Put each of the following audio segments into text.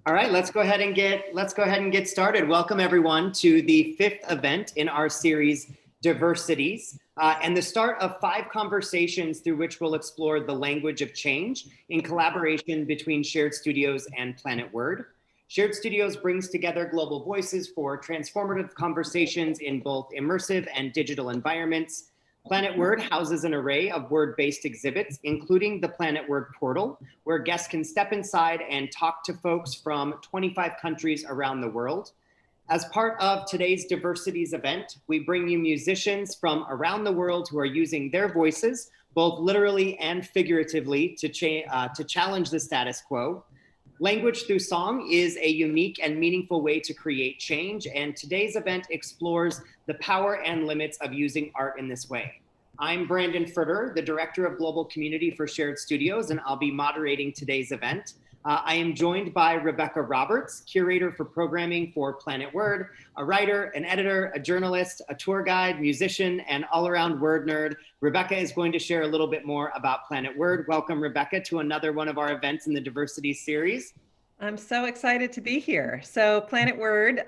All right, let's go ahead and get started. Welcome everyone to the 5th event in our series, Diversities, and the start of 5 conversations through which we'll explore the language of change in collaboration between Shared Studios and Planet Word. Shared Studios brings together global voices for transformative conversations in both immersive and digital environments. Planet Word houses an array of word-based exhibits, including the Planet Word portal, where guests can step inside and talk to folks from 25 countries around the world. As part of today's Diversities event, we bring you musicians from around the world who are using their voices, both literally and figuratively, to challenge the status quo. Language through song is a unique and meaningful way to create change, and today's event explores the power and limits of using art in this way. I'm Brandon Furter, the Director of Global Community for Shared Studios, and I'll be moderating today's event. I am joined by Rebecca Roberts, Curator for Programming for Planet Word, a writer, an editor, a journalist, a tour guide, musician, and all-around word nerd. Rebecca is going to share a little bit more about Planet Word. Welcome, Rebecca, to another one of our events in the Diversity series. I'm so excited to be here. So Planet Word,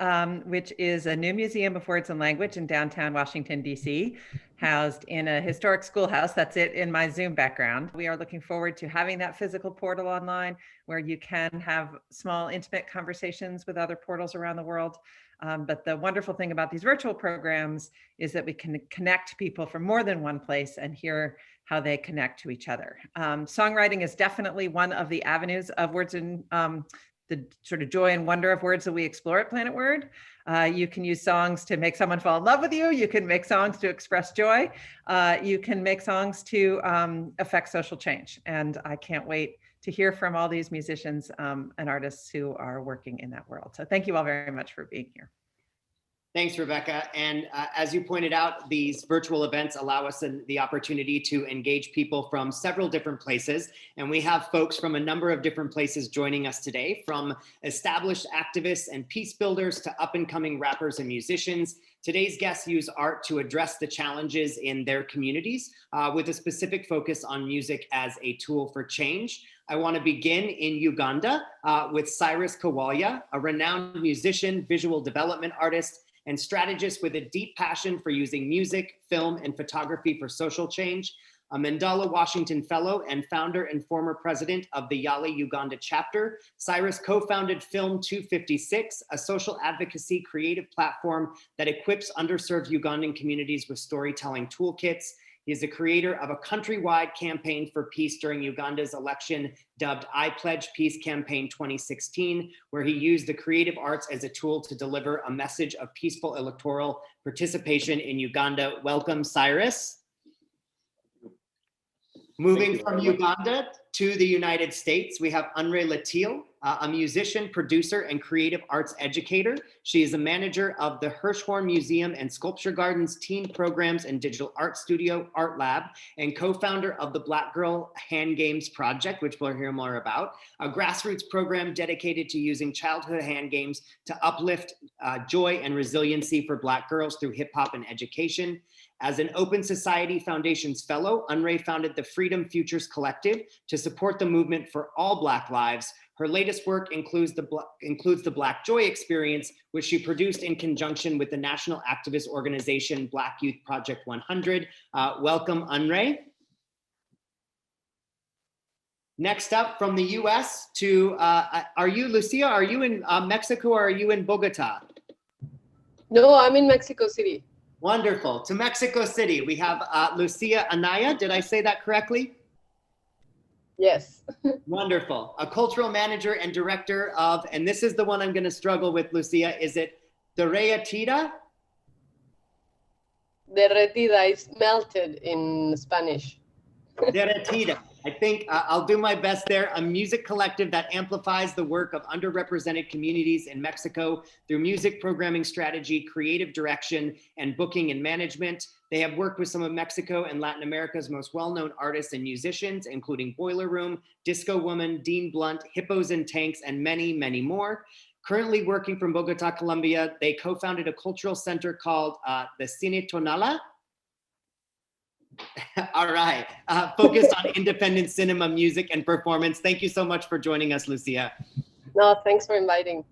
which is a new museum of words and language in downtown Washington, D.C., housed in a historic schoolhouse. That's it in my Zoom background. We are looking forward to having that physical portal online where you can have small, intimate conversations with other portals around the world. But the wonderful thing about these virtual programs is that we can connect people from more than one place and hear how they connect to each other. Songwriting is definitely one of the avenues of words and the sort of joy and wonder of words that we explore at Planet Word. You can use songs to make someone fall in love with you. You can make songs to express joy. You can make songs to affect social change. And I can't wait to hear from all these musicians and artists who are working in that world. So thank you all very much for being here. Thanks, Rebecca. And as you pointed out, these virtual events allow us the opportunity to engage people from several different places. And we have folks from a number of different places joining us today, from established activists and peace builders to up-and-coming rappers and musicians. Today's guests use art to address the challenges in their communities with a specific focus on music as a tool for change. I want to begin in Uganda with Cyrus Kowalia, a renowned musician, visual development artist, and strategist with a deep passion for using music, film, and photography for social change, a Mandela Washington Fellow and founder and former president of the Yali Uganda chapter. Cyrus co-founded Film 256, a social advocacy creative platform that equips underserved Ugandan communities with storytelling toolkits. He is the creator of a countrywide campaign for peace during Uganda's election dubbed I Pledge Peace Campaign 2016, where he used the creative arts as a tool to deliver a message of peaceful electoral participation in Uganda. Welcome, Cyrus. Moving from Uganda to the United States, we have Unre Latil, a musician, producer, and creative arts educator. She is a manager of the Hirshhorn Museum and Sculpture Garden's Teen Programs and Digital Art Studio Art Lab, and co-founder of the Black Girl Hand Games Project, which we'll hear more about, a grassroots program dedicated to using childhood hand games to uplift joy and resiliency for Black girls through hip hop and education. As an Open Society Foundation's fellow, Unre founded the Freedom Futures Collective to support the movement for all Black lives. Her latest work includes the Black Joy Experience, which she produced in conjunction with the national activist organization Black Youth Project 100. Welcome, Unre. Next up from the US to, Lucia, are you in Mexico or are you in Bogota? No, I'm in Mexico City. Wonderful. To Mexico City, we have Lucia Anaya. Did I say that correctly? Yes. Wonderful. A cultural manager and director of, and this is the one I'm going to struggle with, Lucia, is it Derretida? Derretida is melted in Spanish. Derretida. I think I'll do my best there. A music collective that amplifies the work of underrepresented communities in Mexico through music programming strategy, creative direction, and booking and management. They have worked with some of Mexico and Latin America's most well-known artists and musicians, including Boiler Room, Disco Woman, Dean Blunt, Hippos and Tanks, and many, many more. Currently working from Bogota, Colombia, they co-founded a cultural center called the Cine Tonala. All right, focused on independent cinema, music, and performance. Thank you so much for joining us, Lucia. No, thanks for inviting.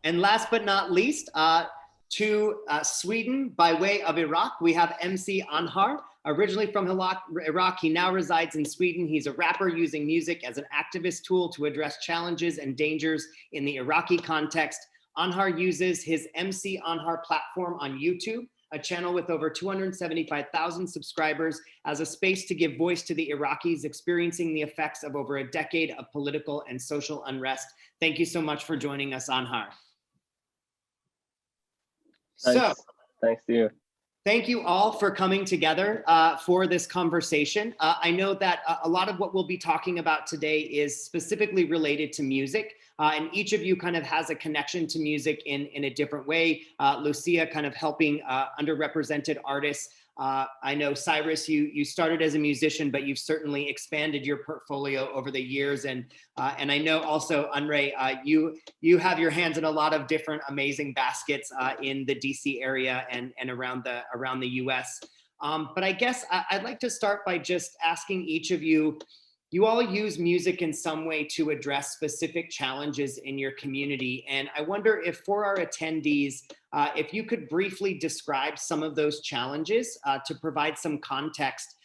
And last but not least, to Sweden by way of Iraq, we have MC Anhar. Originally from Iraq, he now resides in Sweden. He's a rapper using music as an activist tool to address challenges and dangers in the Iraqi context. Anhar uses his MC Anhar platform on YouTube, a channel with over 275,000 subscribers, as a space to give voice to the Iraqis experiencing the effects of over a decade of political and social unrest. Thank you so much for joining us, Anhar. Thanks to you. Thank you all for coming together for this conversation. I know that a lot of what we'll be talking about today is specifically related to music, and each of you kind of has a connection to music in a different way. Lucia kind of helping underrepresented artists. I know, Cyrus, you started as a musician, but you've certainly expanded your portfolio over the years. And I know also, Unre, you have your hands in a lot of different amazing baskets in the DC area and around the US. But I guess I'd like to start by just asking each of you, you all use music in some way to address specific challenges in your community. And I wonder if for our attendees, if you could briefly describe some of those challenges to provide some context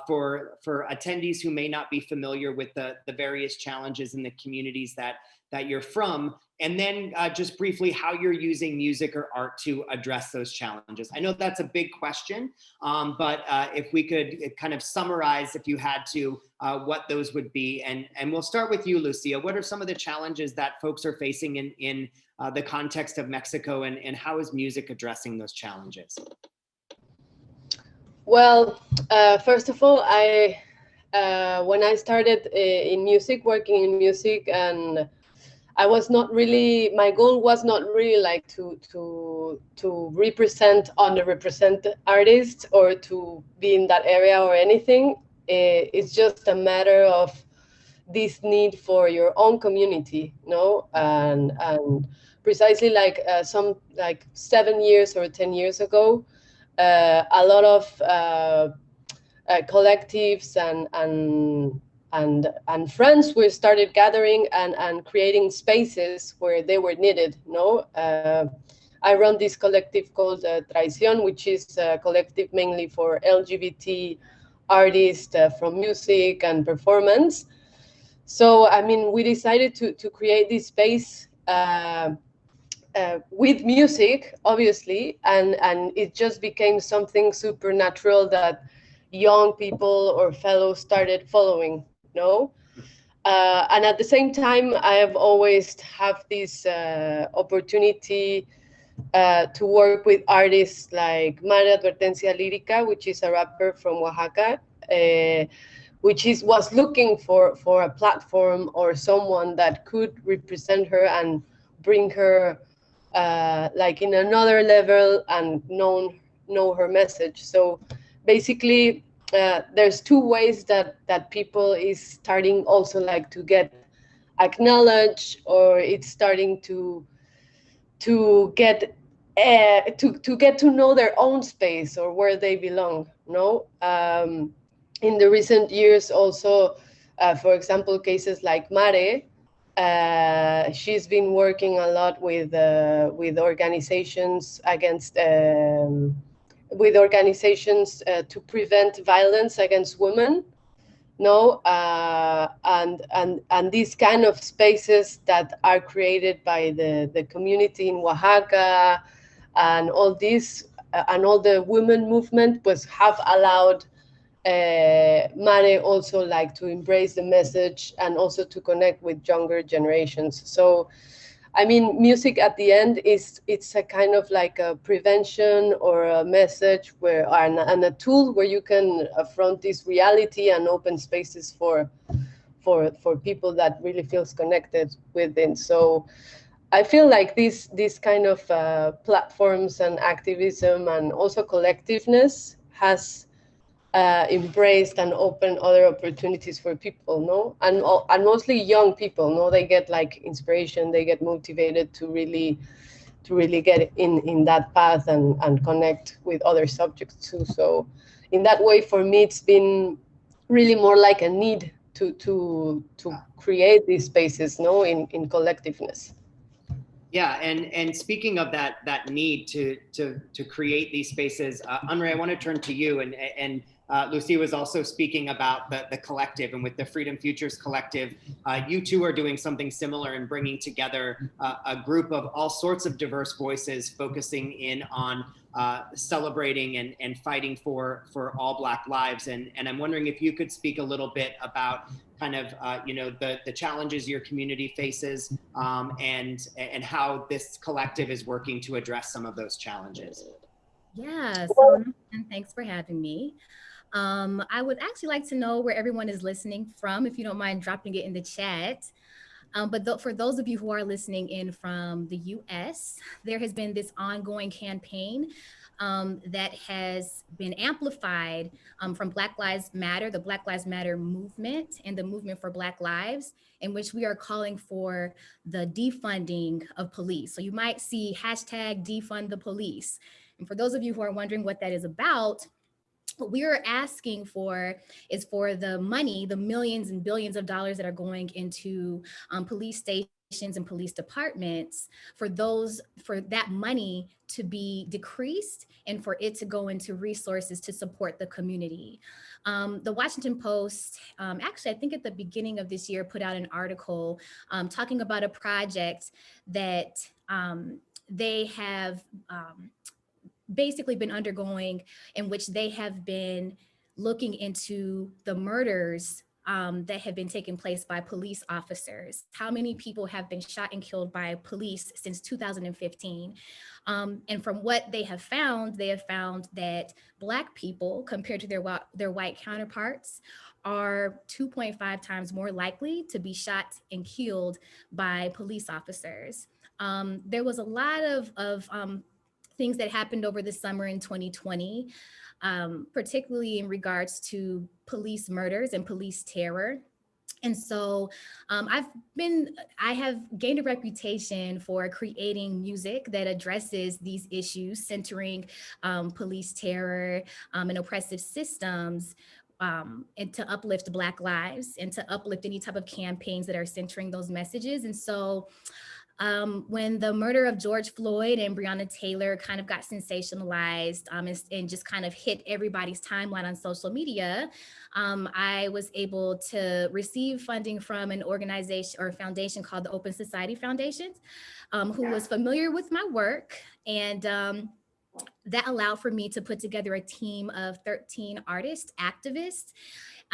for attendees who may not be familiar with the various challenges in the communities that you're from, and then just briefly how you're using music or art to address those challenges. I know that's a big question, but if we could kind of summarize, if you had to, what those would be. And we'll start with you, Lucia. What are some of the challenges that folks are facing in the context of Mexico, and how is music addressing those challenges? Well, first of all, when I started in music, working in music, and I was not really, my goal was not really like to represent underrepresented artists or to be in that area or anything. It's just a matter of this need for your own community, no? And precisely like 7 years or 10 years ago, a lot of collectives and friends we started gathering and creating spaces where they were needed. No, I run this collective called Traición, which is a collective mainly for LGBT artists from music and performance. So I mean, we decided to create this space with music, obviously, and it just became something supernatural that young people or fellows started following. No, and at the same time, I have always have this opportunity to work with artists like Mare Advertencia Lírica, which is a rapper from Oaxaca, which was looking for a platform or someone that could represent her and bring her like in another level and know her message. So basically, there's two ways that people is starting also like to get acknowledged, or it's starting to get to know their own space or where they belong. No, in the recent years also, for example, cases like Mare, she's been working a lot with organizations against. With organizations to prevent violence against women, no, and these kind of spaces that are created by the community in Oaxaca, and all this and all the women movement was have allowed Mare also like to embrace the message and also to connect with younger generations. So I mean, music at the end it's a kind of like a prevention or a message and a tool where you can affront this reality and open spaces for people that really feels connected within. So I feel like this kind of platforms and activism and also collectiveness has embraced and opened other opportunities for people, no, and mostly young people, no, they get like inspiration, they get motivated to really get in that path and connect with other subjects too. So in that way, for me, it's been really more like a need to create these spaces, no, in collectiveness. Yeah, and speaking of that need to create these spaces, Andre, I want to turn to you, and Lucy was also speaking about the collective, and with the Freedom Futures Collective, you two are doing something similar in bringing together a group of all sorts of diverse voices, focusing in on celebrating and fighting for all Black lives. And I'm wondering if you could speak a little bit about kind of the challenges your community faces, and how this collective is working to address some of those challenges. Yeah, so and thanks for having me. I would actually like to know where everyone is listening from, if you don't mind dropping it in the chat. But for those of you who are listening in from the US, there has been this ongoing campaign that has been amplified from Black Lives Matter, the Black Lives Matter movement and the movement for Black lives, in which we are calling for the defunding of police. So you might see hashtag defund the police. And for those of you who are wondering what that is about, what we are asking for is for the money, the millions and billions of dollars that are going into police stations and police departments, for that money to be decreased and for it to go into resources to support the community. The Washington Post, actually, I think at the beginning of this year, put out an article talking about a project that they have basically been undergoing, in which they have been looking into the murders that have been taking place by police officers. How many people have been shot and killed by police since 2015? And from what they have found that Black people, compared to their white counterparts, are 2.5 times more likely to be shot and killed by police officers. There was a lot of things that happened over the summer in 2020, particularly in regards to police murders and police terror. And so I have gained a reputation for creating music that addresses these issues, centering police terror and oppressive systems, and to uplift Black lives and to uplift any type of campaigns that are centering those messages. And so when the murder of George Floyd and Brianna Taylor kind of got sensationalized and just kind of hit everybody's timeline on social media, I was able to receive funding from an organization or foundation called the Open Society Foundation, who was familiar with my work. And that allowed for me to put together a team of 13 artists, activists.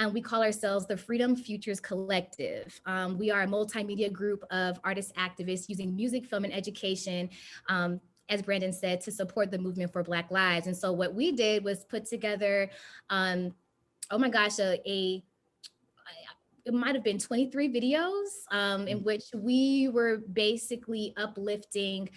And we call ourselves the Freedom Futures Collective. We are a multimedia group of artists, activists using music, film, and education, as Brandon said, to support the movement for Black lives. And so what we did was put together, oh my gosh, it might have been 23 videos in which we were basically uplifting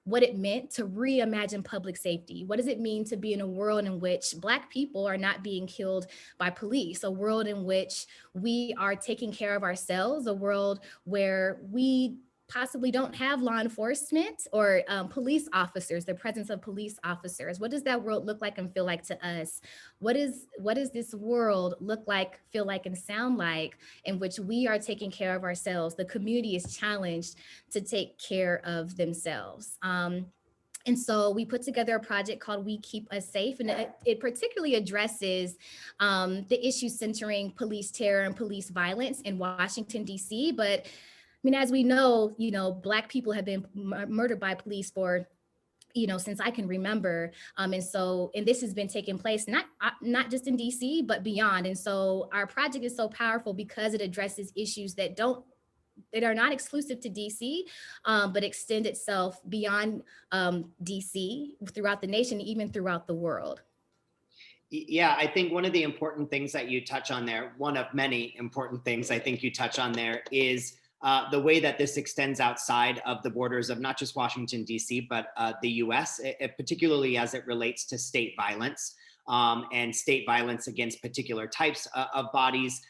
what it meant to reimagine public safety. What does it mean to be in a world in which Black people are not being killed by police, a world in which we are taking care of ourselves, a world where we possibly don't have law enforcement or police officers, the presence of police officers. What does that world look like and feel like to us? What does this world look like, feel like, and sound like, in which we are taking care of ourselves? The community is challenged to take care of themselves. And so we put together a project called We Keep Us Safe, and it particularly addresses the issues centering police terror and police violence in Washington, D.C. But I mean, as we know, Black people have been murdered by police for, since I can remember. And this has been taking place, not just in DC, but beyond. And so our project is so powerful because it addresses issues that are not exclusive to DC, but extend itself beyond DC, throughout the nation, even throughout the world. Yeah, I think one of the important things that you touch on there, one of many important things I think you touch on there, is the way that this extends outside of the borders of not just Washington, D.C., but the U.S., particularly as it relates to state violence. and state violence against particular types of bodies.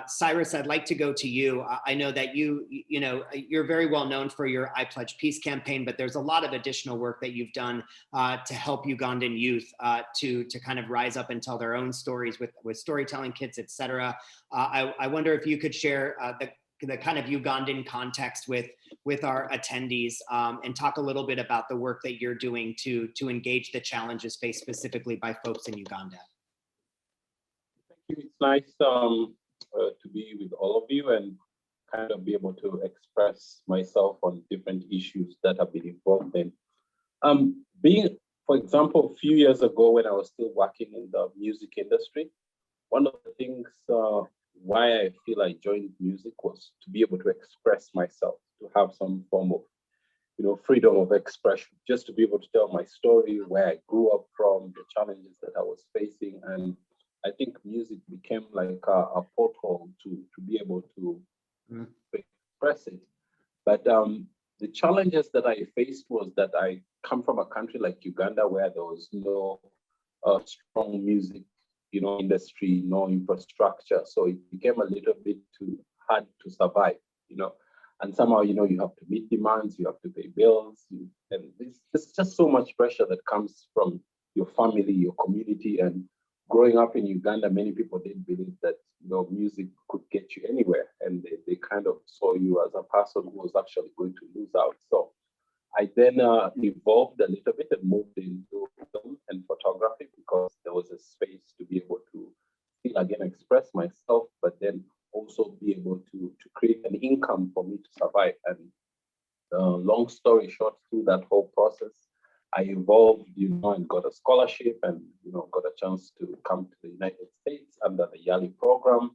Cyrus, I'd like to go to you. I know that you're very well known for your I Pledge Peace campaign, but there's a lot of additional work that you've done to help Ugandan youth to kind of rise up and tell their own stories with storytelling kits, et cetera. I wonder if you could share the kind of Ugandan context with our attendees and talk a little bit about the work that you're doing to engage the challenges faced specifically by folks in Uganda. It's nice to be with all of you and kind of be able to express myself on different issues that I've been involved in. For example, a few years ago when I was still working in the music industry, one of the things why I feel I joined music was to be able to express myself, to have some form of freedom of expression, just to be able to tell my story, where I grew up from, the challenges that I was facing. And I think music became like a portal to be able to express it. But the challenges that I faced was that I come from a country like Uganda where there was no strong music industry, no infrastructure. So it became a little bit too hard to survive, and somehow, you have to meet demands, you have to pay bills, and there's just so much pressure that comes from your family, your community. And growing up in Uganda, many people didn't believe that music could get you anywhere, and they kind of saw you as a person who was actually going to lose out. So I then evolved a little bit and moved into film and photography because there was a space to be able to still again express myself, but then also be able to create an income for me to survive. And long story short, through that whole process, I evolved, and got a scholarship and, got a chance to come to the United States under the YALI program.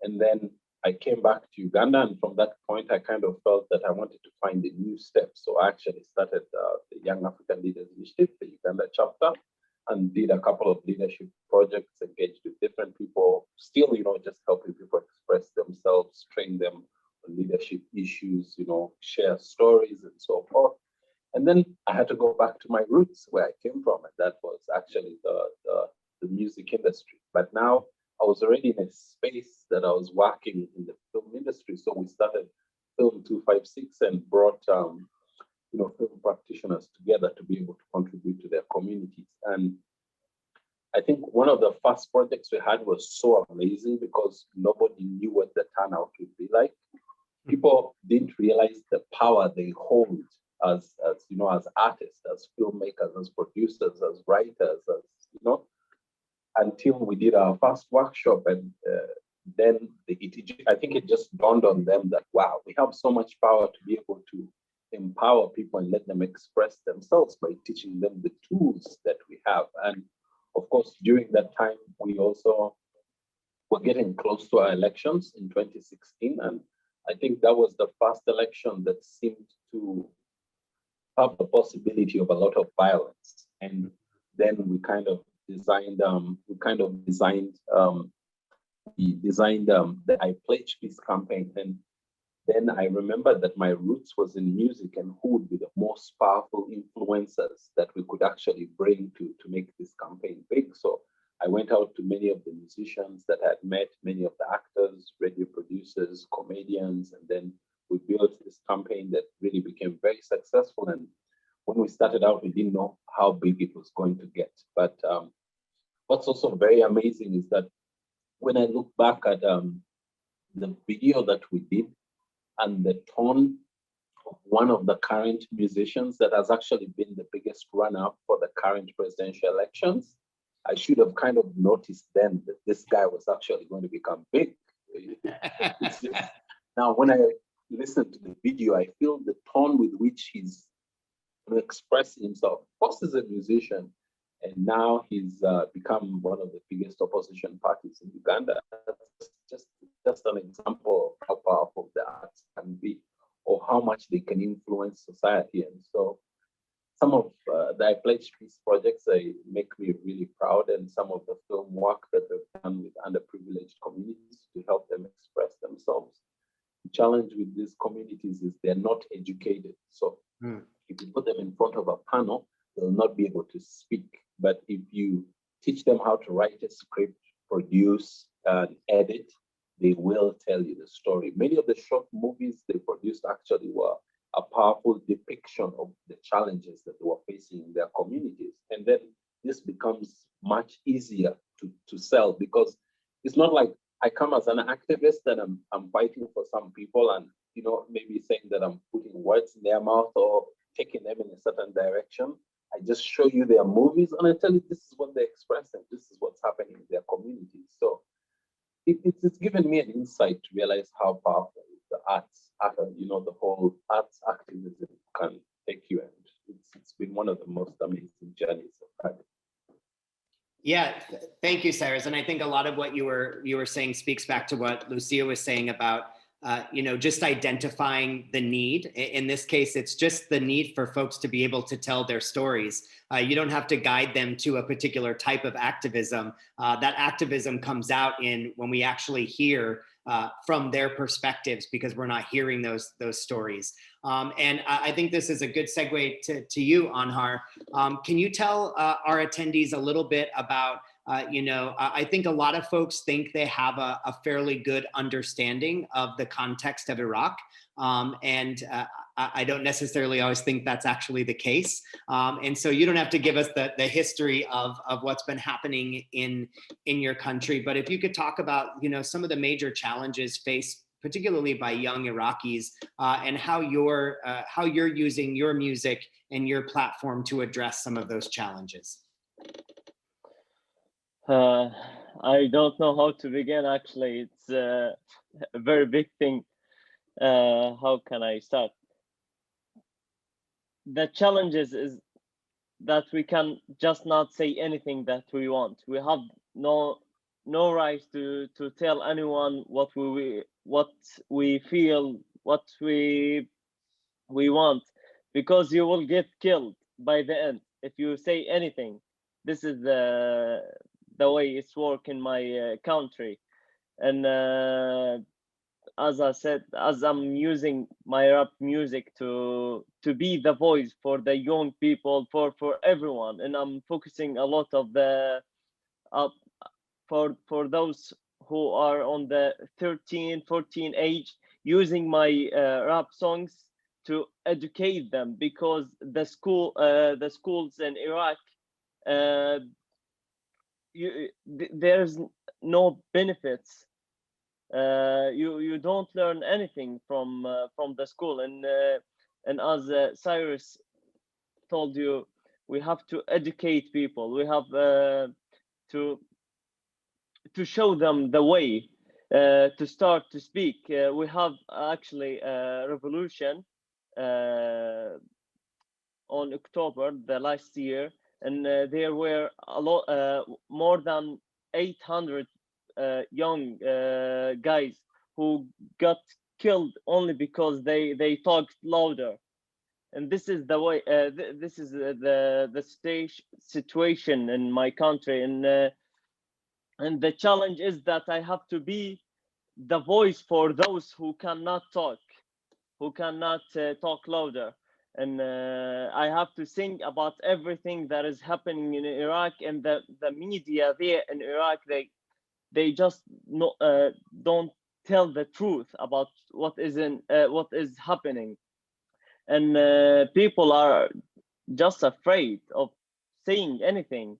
And then I came back to Uganda. And from that point, I kind of felt that I wanted to find a new step. So I actually started the Young African Leaders Initiative, the Uganda chapter, and did a couple of leadership projects, engaged with different people, still, just helping people express themselves, train them on leadership issues, share stories and so forth. And then I had to go back to my roots where I came from, and that was actually the music industry. But now I was already in a space that I was working in the film industry. So we started Film 256 and brought film practitioners together to be able to contribute to their communities. And I think one of the first projects we had was so amazing because nobody knew what the turnout would be like. People didn't realize the power they hold as artists, as filmmakers, as producers, as writers, until we did our first workshop. And then I think it just dawned on them that, wow, we have so much power to be able to empower people and let them express themselves by teaching them the tools that we have. And of course, during that time, we also were getting close to our elections in 2016. And I think that was the first election that seemed to have the possibility of a lot of violence. And then we kind of designed the I Pledge Peace campaign. And then I remembered that my roots was in music and who would be the most powerful influencers that we could actually bring to make this campaign big. So I went out to many of the musicians that I had met, many of the actors, radio producers, comedians, and then we built this campaign that really became very successful. And when we started out, we didn't know how big it was going to get. But what's also very amazing is that when I look back at the video that we did and the tone of one of the current musicians that has actually been the biggest runner-up for the current presidential elections, I should have kind of noticed then that this guy was actually going to become big. Now, when I listen to the video, I feel the tone with which he's expressing himself. First, he's a musician, and now he's become one of the biggest opposition parties in Uganda. That's just an example of how powerful the arts can be, or how much they can influence society. And so, some of the I Pledge Peace projects make me really proud, and some of the film work that they've done with underprivileged communities to help them express themselves. The challenge with these communities is they're not educated. So if you put them in front of a panel, they'll not be able to speak. but if you teach them how to write a script, produce, and edit, they will tell you the story. Many of the short movies they produced actually were a powerful depiction of the challenges that they were facing in their communities. And then this becomes much easier to sell, because it's not like I come as an activist and I'm fighting for some people and, you know, maybe saying that I'm putting words in their mouth or taking them in a certain direction. I just show you their movies and I tell you this is what they express and this is what's happening in their communities. So it's given me an insight to realize how powerful the arts, you know, the whole arts activism can take you. And it's been one of the most amazing journeys I've had. Yeah, thank you, Cyrus. And I think a lot of what you were saying speaks back to what Lucia was saying about, you know, just identifying the need. In this case, it's just the need for folks to be able to tell their stories. You don't have to guide them to a particular type of activism. That activism comes out when we actually hear from their perspectives, because we're not hearing those stories. And I think this is a good segue to you, Anhar. Can you tell our attendees a little bit about, you know, I think a lot of folks think they have a fairly good understanding of the context of Iraq. And I don't necessarily always think that's actually the case. And so you don't have to give us the history of what's been happening in your country. But if you could talk about, you know, some of the major challenges faced particularly by young Iraqis, and how you're using your music and your platform to address some of those challenges. I don't know how to begin, actually. It's a very big thing. How can I start? The challenges is that we can just not say anything that we want. We have no right to tell anyone what we feel, what we want, because you will get killed by the end if you say anything. This is the way it's work in my country. And as I said, as I'm using my rap music to be the voice for the young people, for everyone, and I'm focusing a lot of the for those who are on the 13, 14 age, using my rap songs to educate them, because the schools in Iraq, there's no benefits. You don't learn anything from the school, and as Cyrus told you, we have to educate people. We have to show them the way to start to speak. We have actually a revolution on October the last year, and there were a lot more than 800 young guys who got killed only because they talked louder. And this is the way. This is the situation in my country, and the challenge is that I have to be the voice for those who cannot talk, talk louder. And I have to sing about everything that is happening in Iraq, and the media there in Iraq, they just don't tell the truth about what is happening. And people are just afraid of saying anything,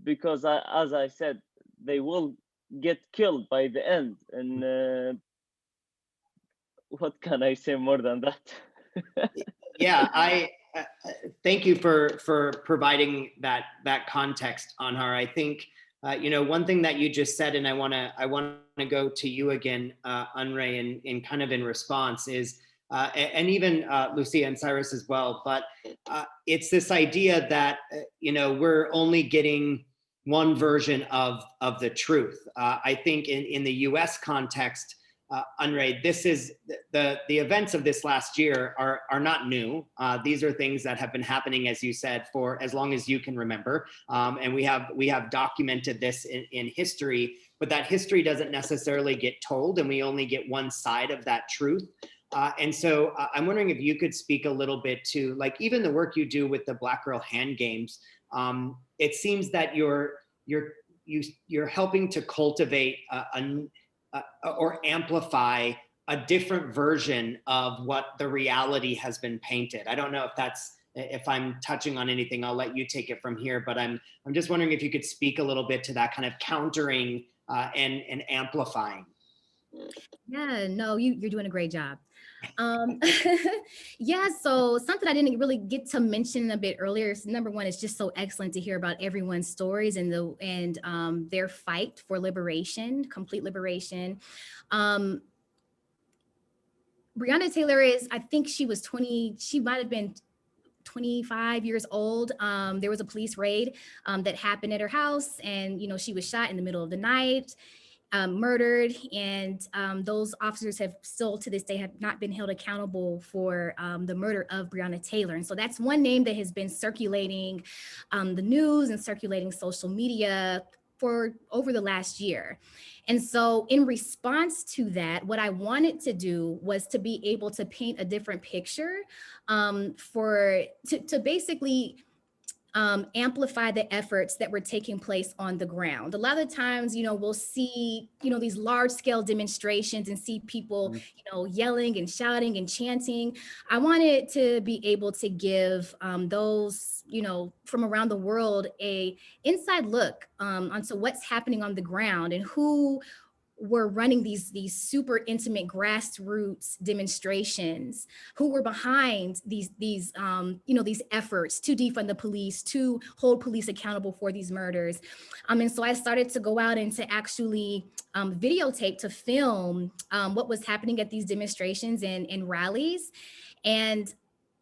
because as I said, they will get killed by the end. And what can I say more than that? Yeah, I thank you for providing that context, Anhar. I think you know, one thing that you just said, and I want to go to you again, Unray, in kind of in response is, and even Lucia and Cyrus as well. But it's this idea that you know, we're only getting one version of the truth. I think in the U.S. context, Unray, this is the events of this last year are not new. These are things that have been happening, as you said, for as long as you can remember, and we have documented this in history. But that history doesn't necessarily get told, and we only get one side of that truth. And so I'm wondering if you could speak a little bit to, like, even the work you do with the Black Girl Hand Games. It seems that you're helping to cultivate or amplify a different version of what the reality has been painted. I don't know if I'm touching on anything. I'll let you take it from here. But I'm just wondering if you could speak a little bit to that kind of countering and amplifying. Yeah, no, you're doing a great job. Yeah, so something I didn't really get to mention a bit earlier is, number one, it's just so excellent to hear about everyone's stories and their fight for liberation, complete liberation. Brianna Taylor I think she was 20, she might have been 25 years old. There was a police raid that happened at her house, and she was shot in the middle of the night. Murdered, and those officers have still to this day have not been held accountable for the murder of Brianna Taylor. And so that's one name that has been circulating the news and circulating social media for over the last year. And so in response to that, what I wanted to do was to be able to paint a different picture to basically amplify the efforts that were taking place on the ground. A lot of times, we'll see, these large scale demonstrations and see people, yelling and shouting and chanting. I wanted to be able to give those, from around the world, a inside look onto what's happening on the ground and who were running these super intimate grassroots demonstrations, who were behind these efforts to defund the police, to hold police accountable for these murders. And so I started to go out and to actually videotape, to film what was happening at these demonstrations and rallies. And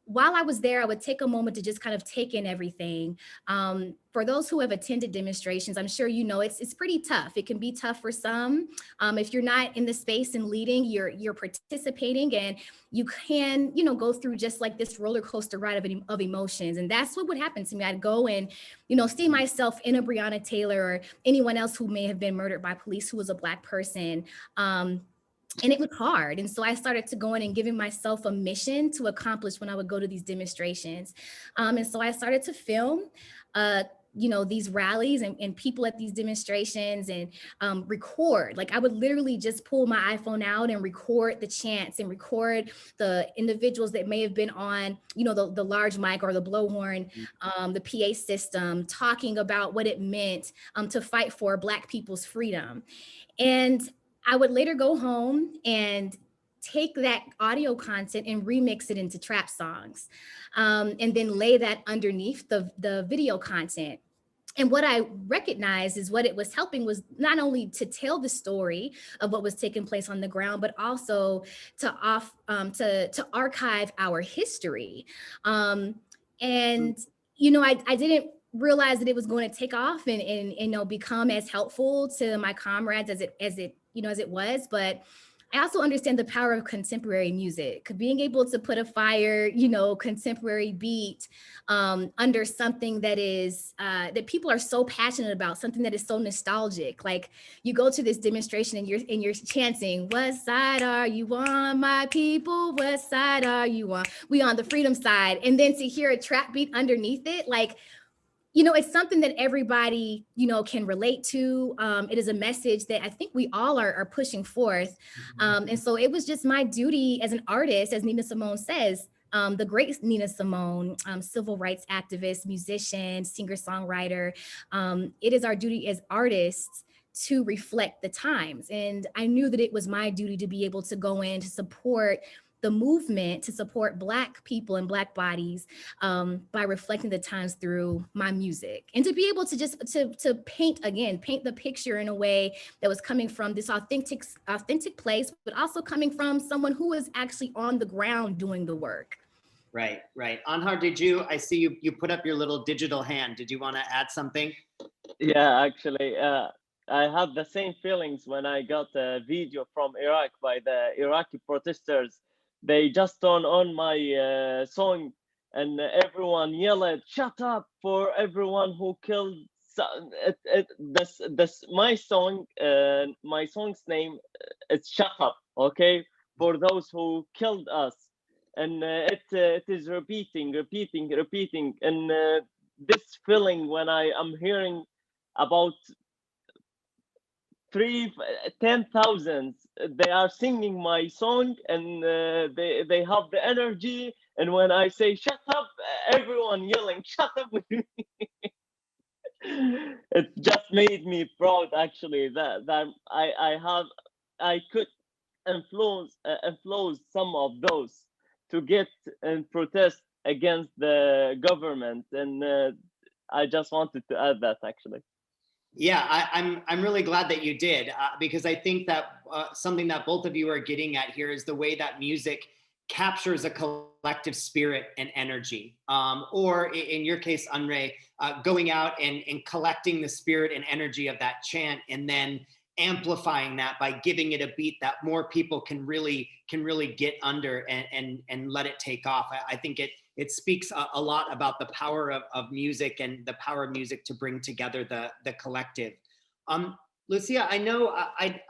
while I was there, I would take a moment to just kind of take in everything. For those who have attended demonstrations, I'm sure it's pretty tough. It can be tough for some. If you're not in the space and leading, you're participating, and you can, go through just like this roller coaster ride of emotions. And that's what would happen to me. I'd go and, see myself in a Brianna Taylor or anyone else who may have been murdered by police who was a Black person. And it was hard. And so I started to go in and giving myself a mission to accomplish when I would go to these demonstrations. And so I started to film, these rallies and people at these demonstrations and record. Like I would literally just pull my iPhone out and record the chants and record the individuals that may have been on, the large mic or the blowhorn, the PA system, talking about what it meant to fight for Black people's freedom. And I would later go home and take that audio content and remix it into trap songs, and then lay that underneath the video content. And what I recognized is what it was helping was not only to tell the story of what was taking place on the ground, but also to archive our history. And I didn't realize that it was going to take off and become as helpful to my comrades as it was. But I also understand the power of contemporary music, being able to put a fire, contemporary beat under something that is that people are so passionate about, something that is so nostalgic. Like you go to this demonstration and you're chanting, "What side are you on, my people? What side are you on? We on the freedom side." And then to hear a trap beat underneath it, like, it's something that everybody, can relate to. It is a message that I think we all are pushing forth. And so it was just my duty as an artist, as Nina Simone says, the great Nina Simone, civil rights activist, musician, singer-songwriter. It is our duty as artists to reflect the times. And I knew that it was my duty to be able to go in to support the movement, to support Black people and Black bodies by reflecting the times through my music, and to be able to just to paint the picture in a way that was coming from this authentic place, but also coming from someone who is actually on the ground doing the work. Right. Anhar, I see you put up your little digital hand. Did you want to add something? Yeah, actually, I had the same feelings when I got a video from Iraq by the Iraqi protesters. They just turned on my song, and everyone yelled, "Shut up!" for everyone who killed. My song's name is "Shut Up." Okay, for those who killed us. And it is repeating, and this feeling when I am hearing about 10,000, they are singing my song, and they have the energy, and when I say shut up, everyone yelling shut up with me. It just made me proud, actually, that I could influence some of those to get and protest against the government, and I just wanted to add that, actually. Yeah, I'm really glad that you did, because I think that something that both of you are getting at here is the way that music captures a collective spirit and energy, or in your case, Andre, going out and collecting the spirit and energy of that chant, and then amplifying that by giving it a beat that more people can really get under and let it take off. I think it speaks a lot about the power of music and the power of music to bring together the collective. Lucia, I know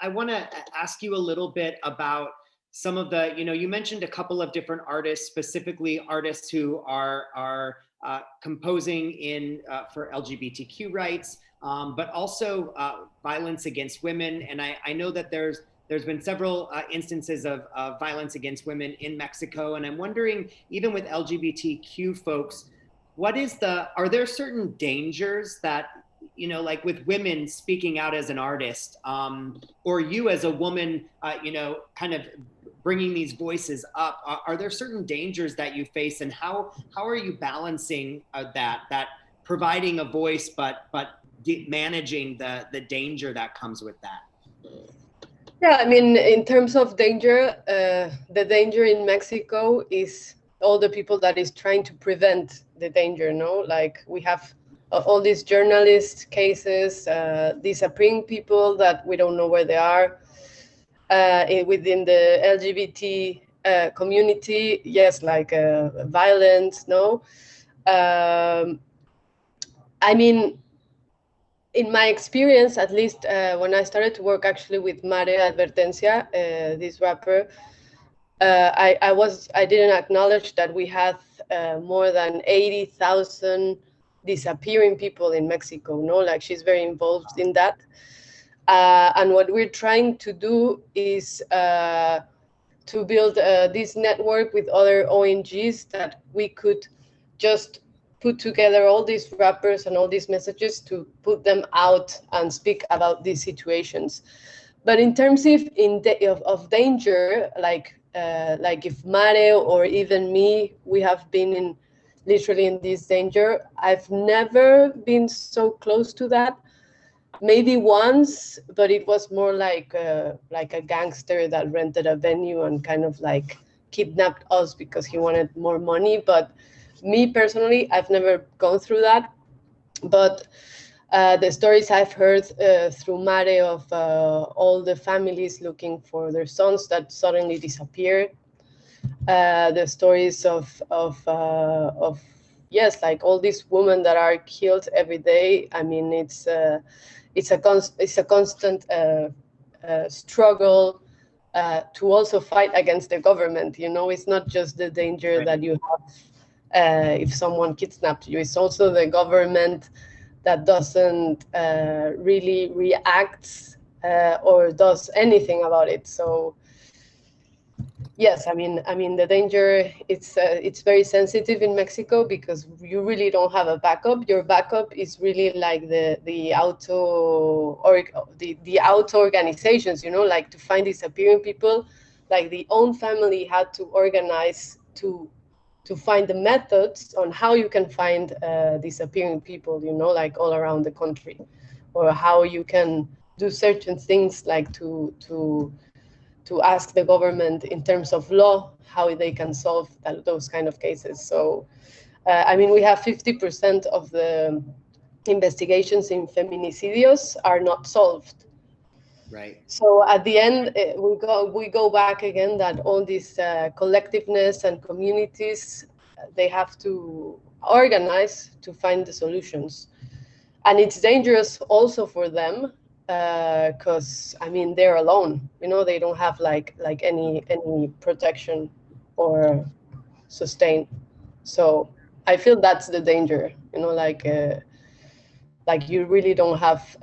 I want to ask you a little bit about some of the, you mentioned a couple of different artists, specifically artists who are composing for LGBTQ rights, but also violence against women. And I know that there's been several instances of violence against women in Mexico. And I'm wondering, even with LGBTQ folks, are there certain dangers that, like with women speaking out as an artist, or you as a woman, kind of bringing these voices up, are there certain dangers that you face, and how are you balancing that providing a voice, but managing the danger that comes with that? Yeah, I mean, in terms of danger, the danger in Mexico is all the people that is trying to prevent the danger, no? Like, we have all these journalist cases, disappearing people that we don't know where they are, within the LGBT community, yes, like violence, no? I mean, in my experience, at least when I started to work actually with Mare Advertencia, this rapper, I didn't acknowledge that we had more than 80,000 disappearing people in Mexico, no? Like, she's very involved in that. And what we're trying to do is to build this network with other ONGs that we could just put together all these rappers and all these messages to put them out and speak about these situations. But in terms of danger, like if Mare or even me, we have been literally in this danger. I've never been so close to that. Maybe once, but it was more like a gangster that rented a venue and kind of like kidnapped us because he wanted more money. But me personally, I've never gone through that. But the stories I've heard through Mare of all the families looking for their sons that suddenly disappeared, the stories of yes, like all these women that are killed every day. I mean, it's a constant struggle to also fight against the government. It's not just the danger Right. that you have if someone kidnapped you. It's also the government that doesn't really react or does anything about it. So yes, I mean the danger, it's very sensitive in Mexico because you really don't have a backup. Your backup is really like the auto organizations, like to find disappearing people. Like the own family had to organize to find the methods on how you can find disappearing people, like all around the country, or how you can do certain things, like to ask the government in terms of law how they can solve those kind of cases. So, I mean, we have 50% of the investigations in feminicidios are not solved. Right. So at the end, we go back again that all this collectiveness and communities, they have to organize to find the solutions. And it's dangerous also for them because I mean they're alone. You know, they don't have like any protection or sustain. So I feel that's the danger. You know, like you really don't have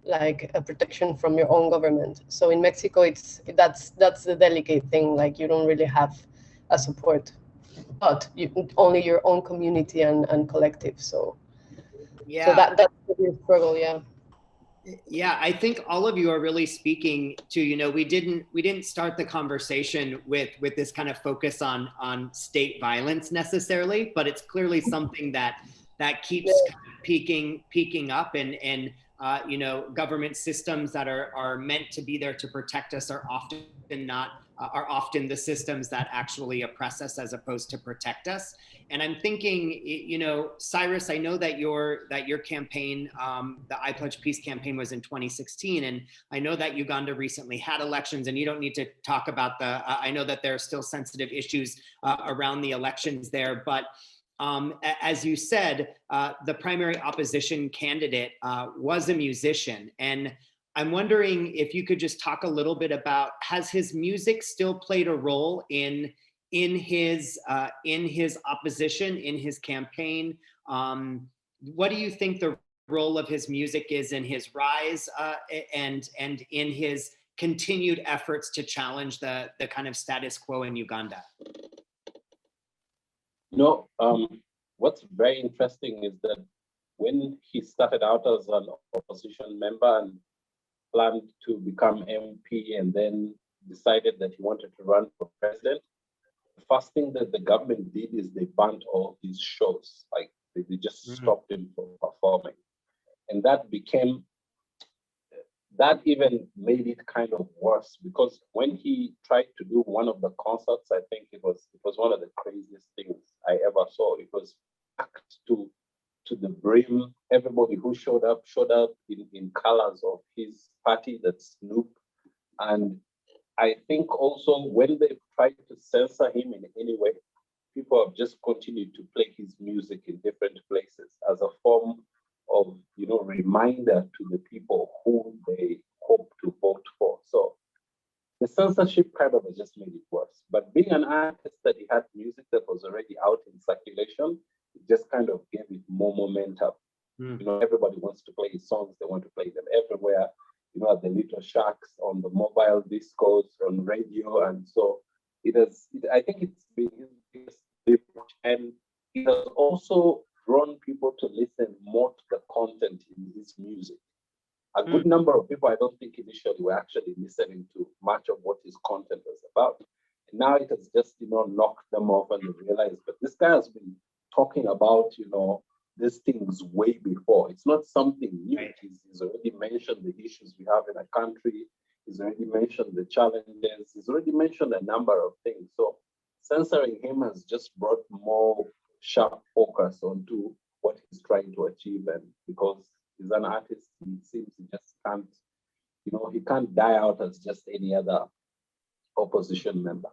like a protection from your own government. So in Mexico, that's the delicate thing. Like you don't really have a support, but only your own community and collective. So Yeah. that's the real struggle. Yeah. Yeah, I think all of you are really speaking to, you know, we didn't start the conversation with this kind of focus on state violence necessarily, but it's clearly something that keeps kind of peaking up, and you know, government systems that are meant to be there to protect us are often the systems that actually oppress us as opposed to protect us. And I'm thinking, you know, Cyrus, I know that your campaign, the I Pledge Peace campaign, was in 2016, and I know that Uganda recently had elections, and you don't need to talk about I know that there are still sensitive issues around the elections there, but as you said, the primary opposition candidate was a musician. And I'm wondering if you could just talk a little bit about, has his music still played a role in his opposition, in his campaign? What do you think the role of his music is in his rise and in his continued efforts to challenge the kind of status quo in Uganda? No, what's very interesting is that when he started out as an opposition member and planned to become MP and then decided that he wanted to run for president, the first thing that the government did is they banned all his shows. Like they just stopped him from performing. And that even made it kind of worse, because when he tried to do one of the concerts, I think it was one of the craziest things I ever saw. It was packed to the brim. Everybody who showed up in colors of his party, that's Snoop. And I think also when they tried to censor him in any way, people have just continued to play his music in different places as a form of, you know, reminder to the people who they hope to vote for. So the censorship kind of just made it worse. But being an artist that he had music that was already out in circulation, it just kind of gave it more momentum. You know, everybody wants to play his songs. They want to play them everywhere, you know, at the little shacks, on the mobile discos, on radio. And so I think it's been his different, and it has also drawn people to listen more to the content in his music. A good number of people, I don't think initially were actually listening to much of what his content was about. And now it has just, you know, knocked them off, and they realize, but this guy has been talking about, you know, these things way before. It's not something new. Right. He's already mentioned the issues we have in a country. He's already mentioned the challenges. He's already mentioned a number of things. So censoring him has just brought more sharp focus onto what he's trying to achieve. And because he's an artist, he seems he just can't, you know, he can't die out as just any other opposition member.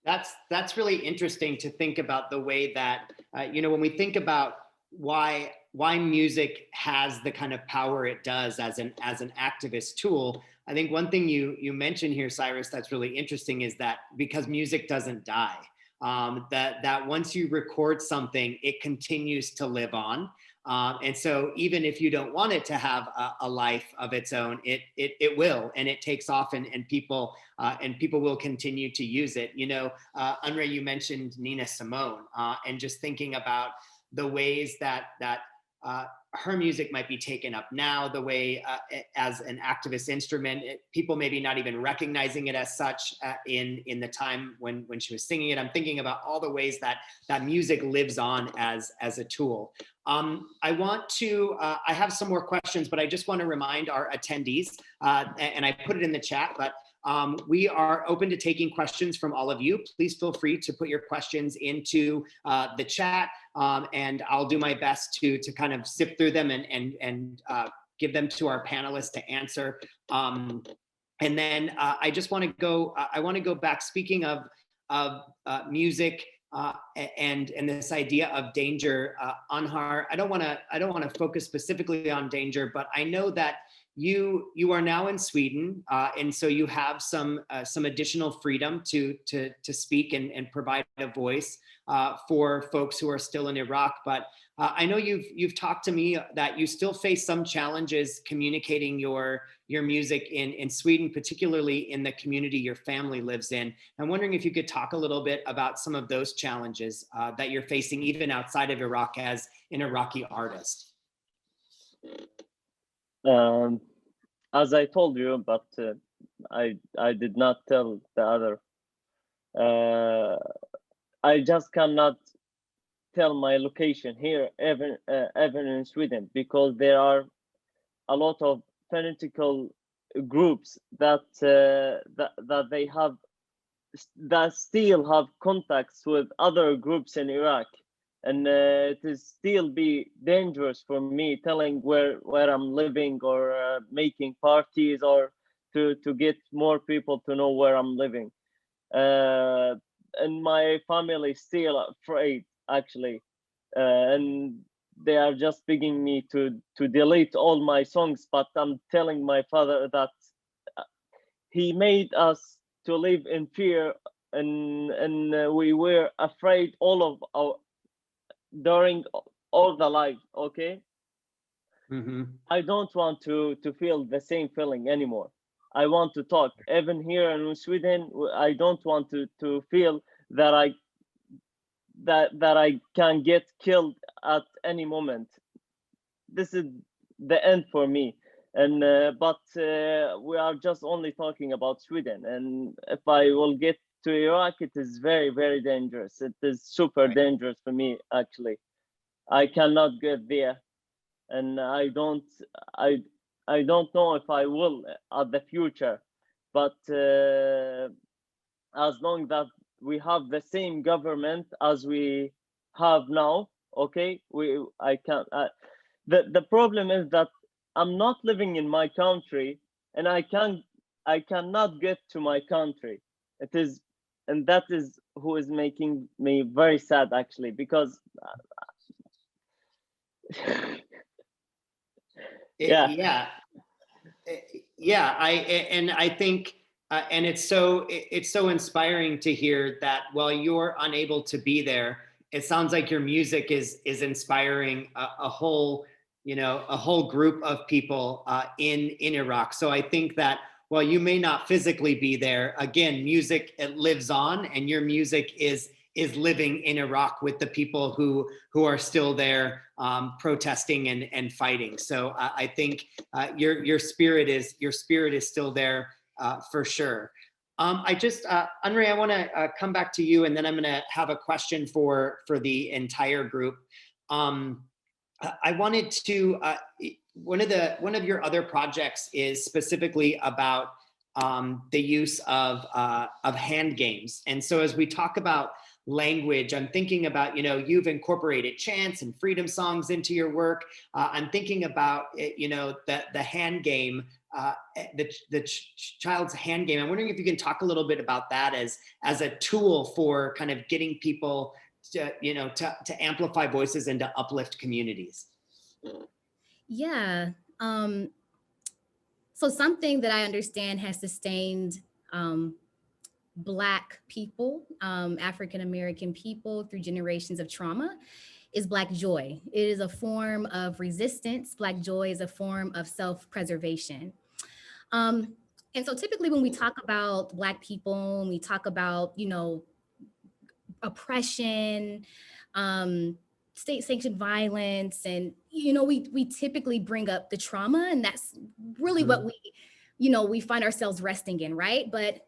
That's really interesting to think about, the way that, you know, when we think about why music has the kind of power it does as an activist tool, I think one thing you mentioned here, Cyrus, that's really interesting is that because music doesn't die, that once you record something, it continues to live on. And so even if you don't want it to have a life of its own, it will, and it takes off, and people will continue to use it. You know, Unre, you mentioned Nina Simone, and just thinking about the ways that her music might be taken up now, the way as an activist instrument, people maybe not even recognizing it as such in the time when she was singing it. I'm thinking about all the ways that music lives on as a tool. I want to, I have some more questions, but I just want to remind our attendees, and I put it in the chat, but we are open to taking questions from all of you. Please feel free to put your questions into the chat, and I'll do my best to kind of sift through them and give them to our panelists to answer. And then I just want to go, I want to go back, speaking of music and this idea of danger. Anhar, I don't want to focus specifically on danger, but I know that you are now in Sweden, and so you have some additional freedom to speak and provide a voice for folks who are still in Iraq. But I know you've talked to me that you still face some challenges communicating your music in Sweden, particularly in the community your family lives in. I'm wondering if you could talk a little bit about some of those challenges that you're facing even outside of Iraq as an Iraqi artist. As I told you, but I did not tell the other. I just cannot tell my location here, even in Sweden, because there are a lot of fanatical groups that they have, that still have contacts with other groups in Iraq. And it is still be dangerous for me telling where I'm living, or making parties, or to get more people to know where I'm living. And my family is still afraid, actually, and they are just begging me to delete all my songs. But I'm telling my father that he made us to live in fear, and we were afraid all of our during all the life. Okay. Mm-hmm. I don't want to feel the same feeling anymore. I want to talk. Even here in Sweden, I don't want to feel that I can get killed at any moment. This is the end for me. And but we are just only talking about Sweden. And if I will get to Iraq, it is very, very dangerous. It is super dangerous for me, actually. I cannot get there, and I don't know if I will at the future. But as long that we have the same government as we have now, okay, I can't. The problem is that I'm not living in my country, and I cannot get to my country. It is, and that is who is making me very sad, actually, because Yeah. I think, and it's so inspiring to hear that while you're unable to be there, it sounds like your music is inspiring a whole group of people in Iraq. So I think that while you may not physically be there, again, music, it lives on, and your music is living in Iraq with the people who are still there protesting and fighting. So I think your spirit is still there for sure. Andre, I want to come back to you, and then I'm going to have a question for the entire group. I wanted to one of your other projects is specifically about the use of hand games, and so as we talk about language, I'm thinking about, you've incorporated chants and freedom songs into your work. I'm thinking about, the hand game, the child's hand game. I'm wondering if you can talk a little bit about that as a tool for kind of getting people to amplify voices and to uplift communities. Yeah. So something that I understand has sustained Black people, African-American people through generations of trauma is Black joy. It is a form of resistance. Black joy is a form of self-preservation. And so typically when we talk about Black people, when we talk about, oppression, state-sanctioned violence, and, we typically bring up the trauma, and that's really what we find ourselves resting in, right? But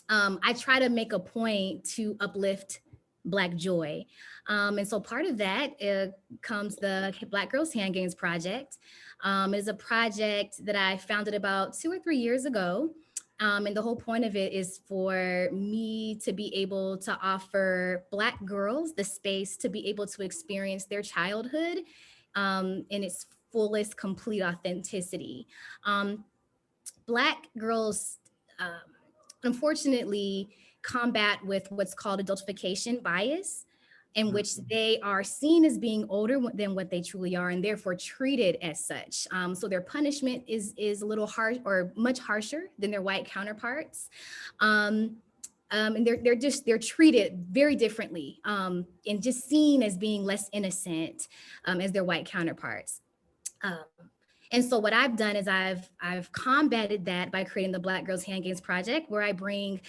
I try to make a point to uplift Black joy. And so part of that comes the Black Girls Hand Games Project. It is a project that I founded about 2 or 3 years ago. And the whole point of it is for me to be able to offer Black girls the space to be able to experience their childhood in its fullest, complete authenticity. Black girls, unfortunately, combat with what's called adultification bias, in which they are seen as being older than what they truly are and therefore treated as such. So their punishment is a little harsh or much harsher than their white counterparts. And they're treated very differently and just seen as being less innocent as their white counterparts. And so what I've done is I've combated that by creating the Black Girls Hand Games Project, where I bring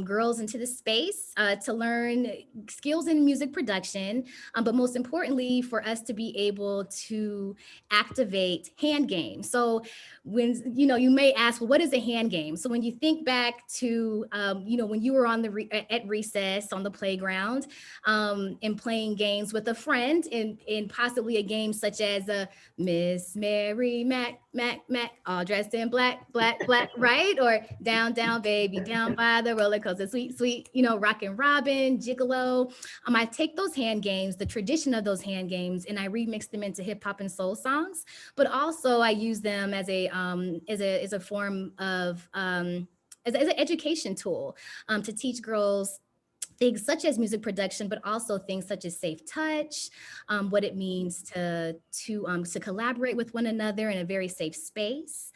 girls into the space to learn skills in music production, but most importantly, for us to be able to activate hand games. So when, you may ask, well, what is a hand game? So when you think back to, when you were on at recess on the playground and playing games with a friend in possibly a game such as a Miss Mary Mac, all dressed in black, right? Or down, baby, down by the roller coaster, sweet, Rockin' Robin, Gigolo. I take those hand games, the tradition of those hand games, and I remix them into hip hop and soul songs. But also I use them as a form of as an education tool to teach girls things such as music production, but also things such as safe touch, what it means to collaborate with one another in a very safe space.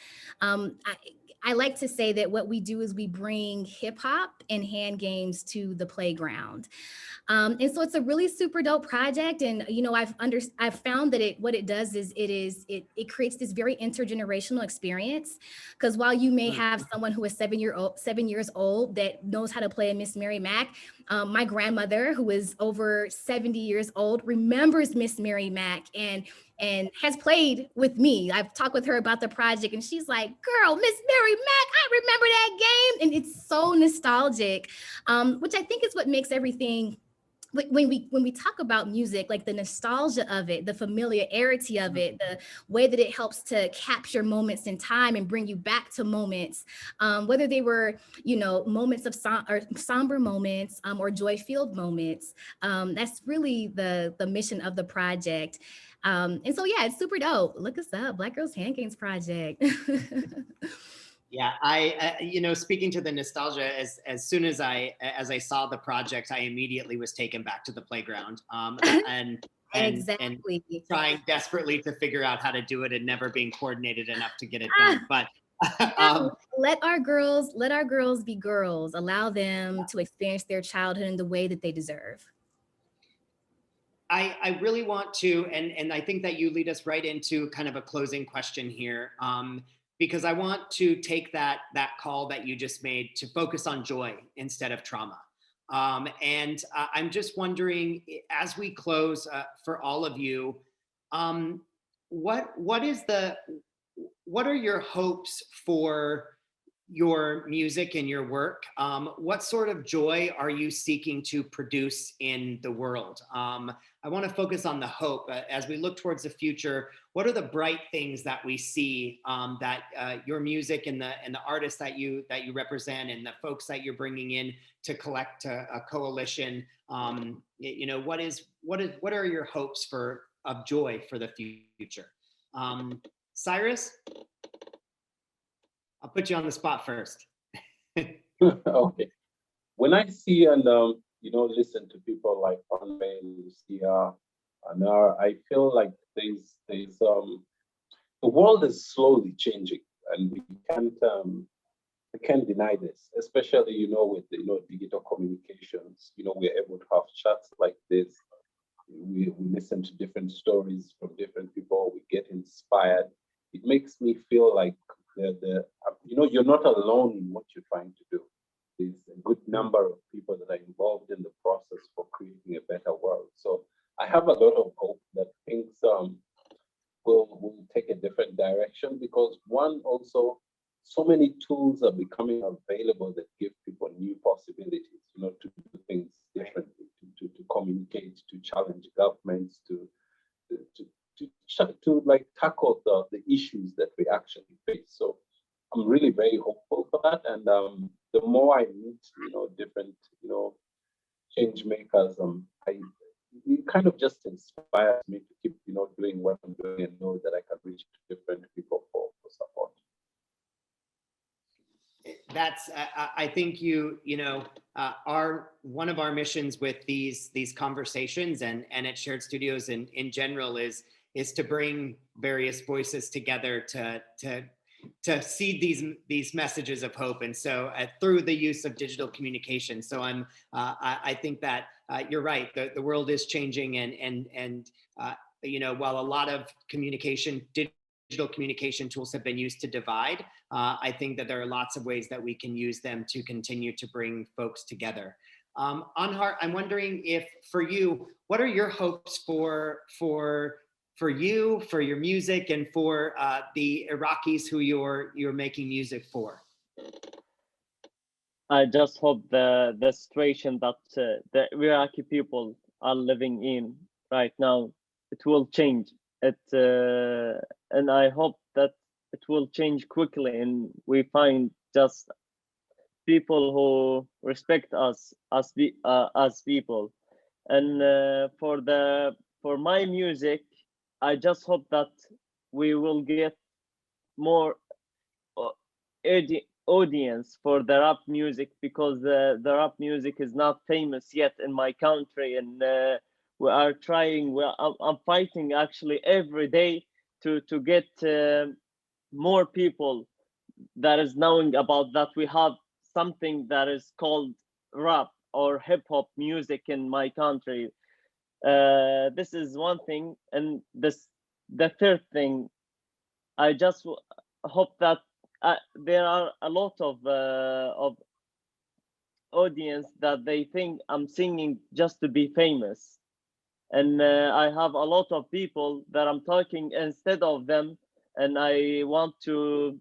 I like to say that what we do is we bring hip hop and hand games to the playground. And so it's a really super dope project. And, I've found that what it does is it creates this very intergenerational experience. Because while you may have someone who is 7 years old that knows how to play a Miss Mary Mac, my grandmother, who is over 70 years old, remembers Miss Mary Mac and has played with me. I've talked with her about the project and she's like, girl, Miss Mary Mac, I remember that game. And it's so nostalgic, which I think is what makes everything, when we talk about music, like the nostalgia of it, the familiarity of it, the way that it helps to capture moments in time and bring you back to moments, whether they were, moments of somber moments or joy-filled moments. That's really the mission of the project. And so, yeah, it's super dope. Look us up, Black Girls Hand Games Project. Yeah, I speaking to the nostalgia, as soon as I saw the project, I immediately was taken back to the playground, and Exactly. and trying desperately to figure out how to do it and never being coordinated enough to get it done. But let our girls be girls. Allow them to experience their childhood in the way that they deserve. I really want to, and I think that you lead us right into kind of a closing question here. Because I want to take that call that you just made to focus on joy instead of trauma. And I'm just wondering, as we close, for all of you, what are your hopes for your music and your work? What sort of joy are you seeking to produce in the world? I want to focus on the hope as we look towards the future. What are the bright things that we see that your music and the artists that you represent and the folks that you're bringing in to collect a coalition? What are your hopes of joy for the future? Cyrus, I'll put you on the spot first. Okay. When I see and listen to people like Andre, Lucia, and I feel like there's the world is slowly changing, and we can't deny this. Especially with digital communications. We're able to have chats like this. We listen to different stories from different people. We get inspired. It makes me feel like you're not alone in what you're trying to do. There's a good number of people that are involved in the process for creating a better world. So I have a lot of hope that things will take a different direction, because one, also, so many tools are becoming available that give people new possibilities, to do things differently, to communicate, to challenge governments, to tackle the issues that we actually face. So I'm really very hopeful for that. And the more I meet, different, change makers, it kind of just inspires me to keep, doing what I'm doing and know that I can reach different people for support. that's I think are one of our missions with these conversations and at Shared Studios in general is to bring various voices together to seed these messages of hope, and so through the use of digital communication. So I think that you're right. The world is changing, and while a lot of digital communication tools have been used to divide, I think that there are lots of ways that we can use them to continue to bring folks together. Anhar, I'm wondering if for you, what are your hopes for you, for your music, and for the Iraqis who you're making music for? I just hope the situation that the Iraqi people are living in right now, it will change. And I hope that it will change quickly, and we find just people who respect us as people. And for my music, I just hope that we will get more audience for the rap music, because the rap music is not famous yet in my country, and we are trying. I'm fighting actually every day to get more people that is knowing about that we have something that is called rap or hip hop music in my country. This is one thing, and the third thing, I just hope that there are a lot of audience that they think I'm singing just to be famous, and I have a lot of people that I'm talking instead of them, and I want to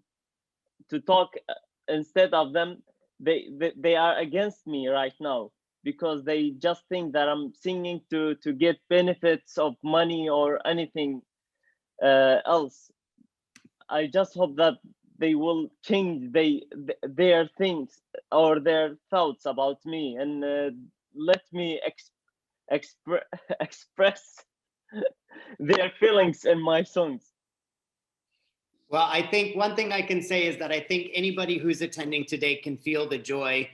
talk instead of them. They are against me right now, because they just think that I'm singing to get benefits of money or anything else. I just hope that they will change their things or their thoughts about me, and let me express their feelings in my songs. Well, I think one thing I can say is that I think anybody who's attending today can feel the joy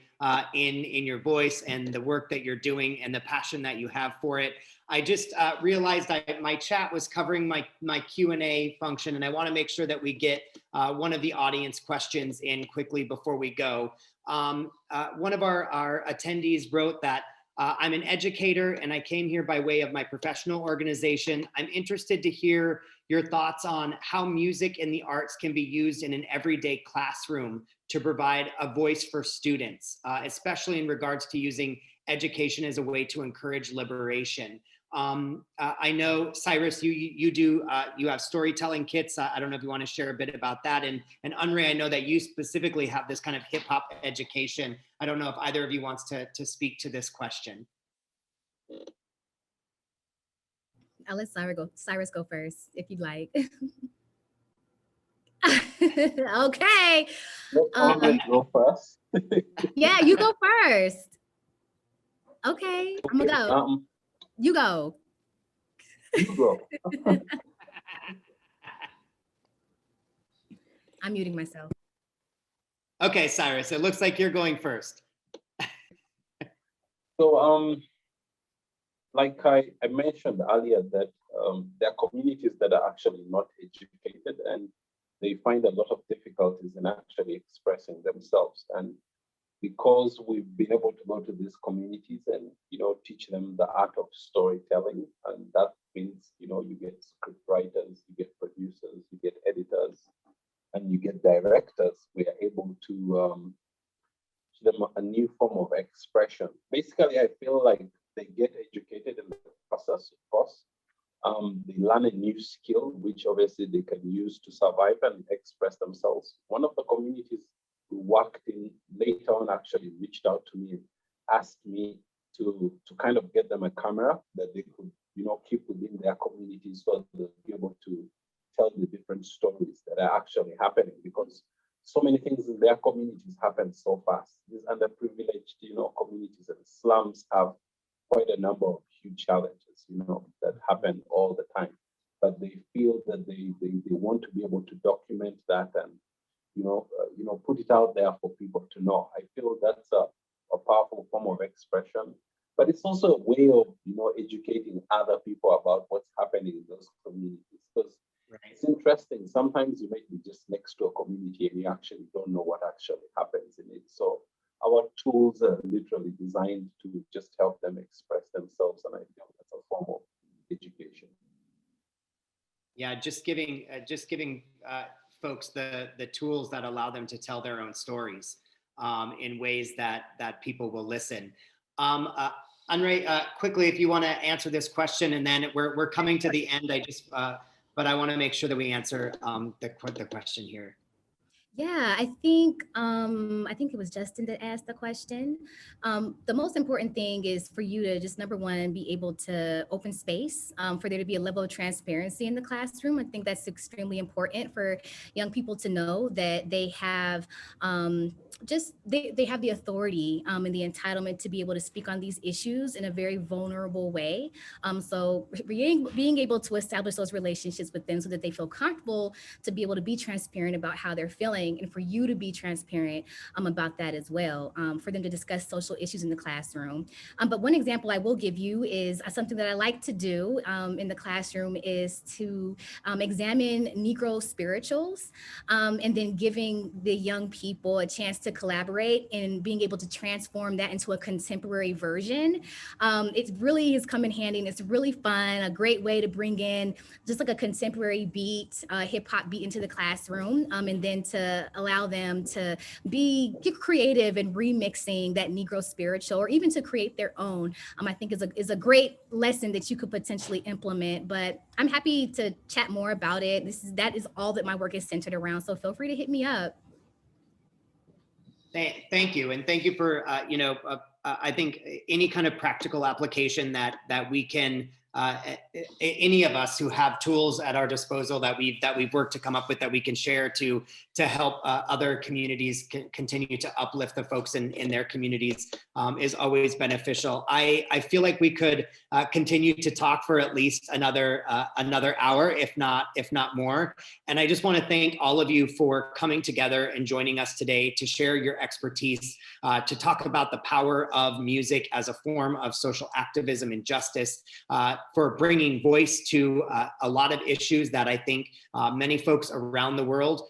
in your voice and the work that you're doing and the passion that you have for it. I just realized my chat was covering my Q&A function, and I want to make sure that we get one of the audience questions in quickly before we go. One of our attendees wrote that I'm an educator and I came here by way of my professional organization. I'm interested to hear your thoughts on how music and the arts can be used in an everyday classroom to provide a voice for students, especially in regards to using education as a way to encourage liberation. I know, Cyrus, you have storytelling kits. I don't know if you want to share a bit about that. And Unre, I know that you specifically have this kind of hip hop education. I don't know if either of you wants to speak to this question. I'll let Cyrus go first, if you'd like. Okay. Go first. Yeah, you go first. Okay, I'm gonna go. You go. You go. I'm muting myself. Okay, Cyrus, it looks like you're going first. So, like I mentioned earlier, that there are communities that are actually not educated, and they find a lot of difficulties in actually expressing themselves. And because we've been able to go to these communities and teach them the art of storytelling, and that means you get script writers, you get producers, you get editors, and you get directors, we are able to teach them a new form of expression. Basically, I feel like they get educated in the process, of course. They learn a new skill, which obviously they can use to survive and express themselves. One of the communities who worked in later on actually reached out to me and asked me to kind of get them a camera that they could, keep within their community, so they'll be able to tell the different stories that are actually happening, because so many things in their communities happen so fast. These underprivileged, communities and slums have quite a number of huge challenges, that happen all the time. But they feel that they want to be able to document that and put it out there for people to know. I feel that's a powerful form of expression, but it's also a way of, educating other people about what's happening in those communities. Because it's interesting. Sometimes you might be just next to a community and you actually don't know what actually happens in it. So our tools are literally designed to just help them express themselves, and I feel that's a form of education. Yeah, just giving folks the tools that allow them to tell their own stories in ways that people will listen. Andre, quickly, if you want to answer this question, and then we're coming to the end. But I want to make sure that we answer the question here. Yeah, I think it was Justin that asked the question. The most important thing is for you to just, number one, be able to open space, for there to be a level of transparency in the classroom. I think that's extremely important for young people to know that they have they have the authority and the entitlement to be able to speak on these issues in a very vulnerable way. So being able to establish those relationships with them so that they feel comfortable to be able to be transparent about how they're feeling, and for you to be transparent about that as well, for them to discuss social issues in the classroom. But one example I will give you is something that I like to do in the classroom is to examine Negro spirituals, and then giving the young people a chance to collaborate and being able to transform that into a contemporary version. It really has come in handy, and it's really fun, a great way to bring in just like a contemporary beat, hip hop beat into the classroom, and then to allow them to get creative and remixing that Negro spiritual, or even to create their own. I think is a great lesson that you could potentially implement. But I'm happy to chat more about it. That is all that my work is centered around. So feel free to hit me up. Thank you, and thank you for I think any kind of practical application that we can. Any of us who have tools at our disposal that we've worked to come up with that we can share to help other communities continue to uplift the folks in their communities is always beneficial. I feel like we could continue to talk for at least another hour, if not more. And I just want to thank all of you for coming together and joining us today to share your expertise, to talk about the power of music as a form of social activism and justice, for bringing voice to a lot of issues that I think many folks around the world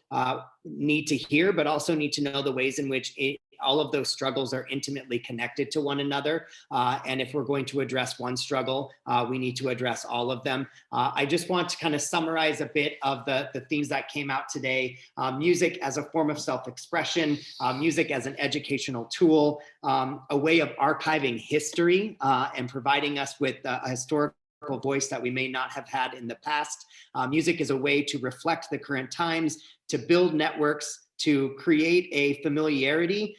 need to hear, but also need to know the ways in which all of those struggles are intimately connected to one another. And if we're going to address one struggle, we need to address all of them. I just want to kind of summarize a bit of the themes that came out today. Music as a form of self-expression, music as an educational tool, a way of archiving history and providing us with a historical voice that we may not have had in the past. Music is a way to reflect the current times, to build networks, to create a familiarity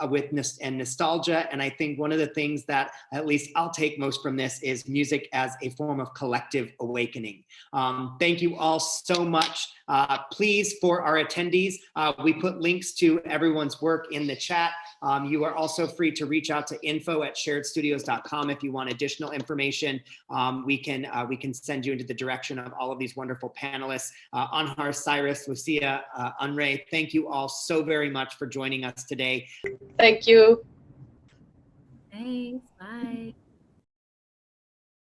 with nostalgia. And I think one of the things that at least I'll take most from this is music as a form of collective awakening. Thank you all so much. Please, for our attendees, we put links to everyone's work in the chat. You are also free to reach out to info@sharedstudios.com if you want additional information. We can send you into the direction of all of these wonderful panelists. Anhar, Cyrus, Lucia, Unre, thank you all so very much for joining us today. Thank you. Thanks. Bye.